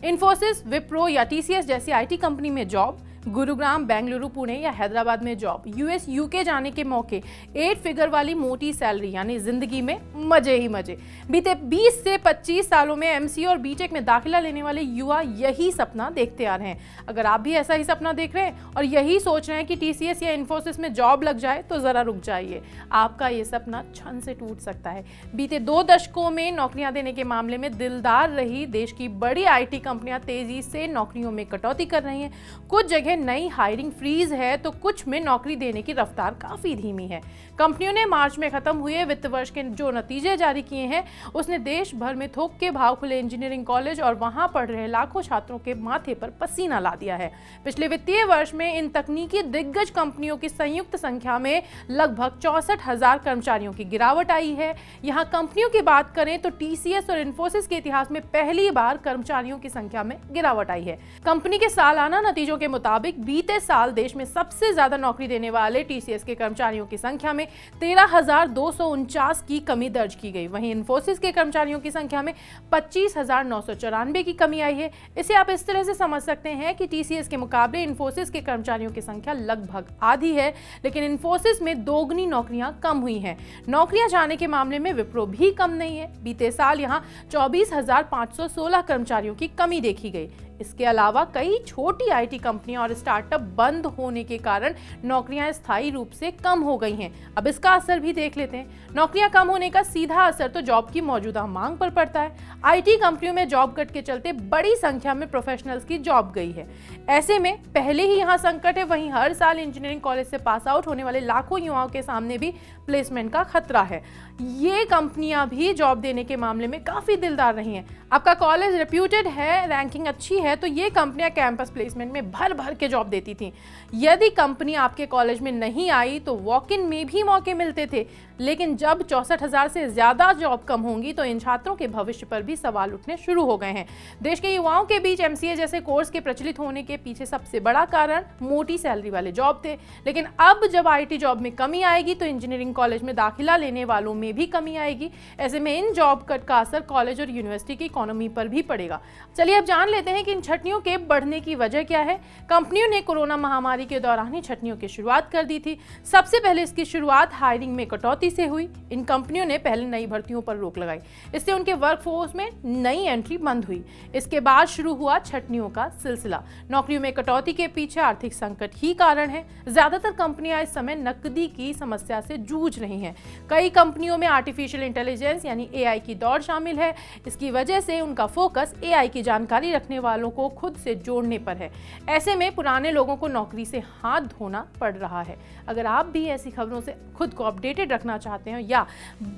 इन्फोसिस, विप्रो या टीसीएस जैसी IT company में जॉब, गुरुग्राम, बेंगलुरु, पुणे या हैदराबाद में जॉब, यूएस, यूके जाने के मौके, 8 फिगर वाली मोटी सैलरी, यानी जिंदगी में मजे ही मजे। बीते 20 से 25 सालों में एमसीए और बीटेक में दाखिला लेने वाले युवा यही सपना देखते आ रहे हैं। अगर आप भी ऐसा ही सपना देख रहे हैं और यही सोच रहे हैं कि टीसीएस या इन्फोसिस में जॉब लग जाए, तो जरा रुक जाइए, आपका ये सपना क्षण से टूट सकता है। बीते 2 दशकों में नौकरियां देने के मामले में दिलदार रही देश की बड़ी आईटी कंपनियां तेजी से नौकरियों में कटौती कर रही हैं। कुछ जगह नई हायरिंग फ्रीज है तो कुछ में नौकरी देने की रफ्तार काफी धीमी है। कंपनियों ने मार्च में खत्म हुए वित्त वर्ष के जो नतीजे जारी किए हैं, उसने देश भर में थोक के भाव खुले इंजीनियरिंग कॉलेज और वहां पढ़ रहे लाखों छात्रों के माथे पर पसीना ला दिया है। पिछले वित्तीय वर्ष में इन तकनीकी दिग्गज कंपनियों की संयुक्त संख्या में लगभग 64,000 कर्मचारियों की गिरावट आई है। यहां कंपनियों की बात करें तो टीसीएस और इन्फोसिस के इतिहास में पहली बार कर्मचारियों की संख्या में गिरावट आई है। कंपनी के सालाना नतीजों के मुताबिक बीते साल देश में सबसे ज्यादा नौकरी देने वाले टीसीएस के कर्मचारियों की संख्या में 13,249 की कमी दर्ज की गई। वहीं इन्फोसिस के कर्मचारियों की संख्या में 25,994 की कमी आई है। इसे आप इस तरह से समझ सकते हैं कि टीसीएस के मुकाबले इन्फोसिस के कर्मचारियों की संख्या लगभग आधी है, लेकिन इन्फोसिस में दोगुनी नौकरियां कम हुई हैं। नौकरियां जाने के मामले में विप्रो भी कम नहीं है। बीते साल यहां 24,516 कर्मचारियों की कमी देखी गई। इसके अलावा कई छोटी आईटी कंपनियां और स्टार्टअप बंद होने के कारण नौकरियां स्थायी रूप से कम हो गई हैं। अब इसका असर भी देख लेते हैं। नौकरियां कम होने का सीधा असर तो जॉब की मौजूदा मांग पर पड़ता है। आईटी कंपनियों में जॉब कट के चलते बड़ी संख्या में प्रोफेशनल्स की जॉब गई है। ऐसे में पहले ही यहां संकट है, वहीं हर साल इंजीनियरिंग कॉलेज से पास आउट होने वाले लाखों युवाओं के सामने भी प्लेसमेंट का खतरा है। ये कंपनियां भी जॉब देने के मामले में काफी दिलदार रही हैं। आपका कॉलेज रेप्यूटेड है, रैंकिंग अच्छी है, तो ये कंपनियां कैंपस प्लेसमेंट में भर भर के जॉब देती थीं। यदि कंपनी आपके कॉलेज में नहीं आई तो वॉक इन में भी मौके मिलते थे, लेकिन जब 64,000 से ज्यादा जॉब कम होंगी तो इन छात्रों के भविष्य पर भी सवाल उठने शुरू हो गए हैं। देश के युवाओं के बीच एमसीए जैसे कोर्स के प्रचलित होने के पीछे सबसे बड़ा कारण मोटी सैलरी वाले जॉब थे, लेकिन अब जब आईटी जॉब में कमी आएगी तो इंजीनियरिंग कॉलेज में दाखिला लेने वालों में भी कमी आएगी। ऐसे में इन जॉब कट का असर कॉलेज और यूनिवर्सिटी की इकोनॉमी पर भी पड़ेगा। चलिए अब जान लेते हैं कि इन छटनियों के बढ़ने की वजह क्या है। कंपनियों ने कोरोना महामारी के दौरान ही छटनियों की शुरुआत कर दी थी। सबसे पहले इसकी शुरुआत हायरिंग में कटौती से हुई। इन कंपनियों ने पहले नई भर्तियों पर रोक लगाई, इससे उनके वर्कफोर्स में नई एंट्री बंद हुई। इसके बाद शुरू हुआ छटनियों का सिलसिला। नौकरियों में कटौती के पीछे आर्थिक संकट ही कारण है। ज्यादातर कंपनियां इस समय नकदी की समस्या से जूझ रही हैं। कई कंपनियों में आर्टिफिशियल इंटेलिजेंस यानी एआई की दौड़ शामिल है। इसकी वजह से उनका फोकस एआई की जानकारी रखने वालों को खुद से जोड़ने पर है। ऐसे में पुराने लोगों को नौकरी से हाथ धोना पड़ रहा है। अगर आप भी ऐसी खबरों से खुद को अपडेटेड रखना चाहते हैं या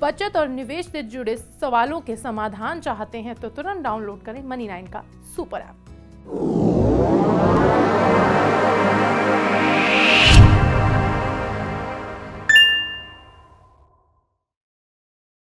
बचत और निवेश से जुड़े सवालों के समाधान चाहते हैं तो तुरंत डाउनलोड करें Money9 का सुपर ऐप।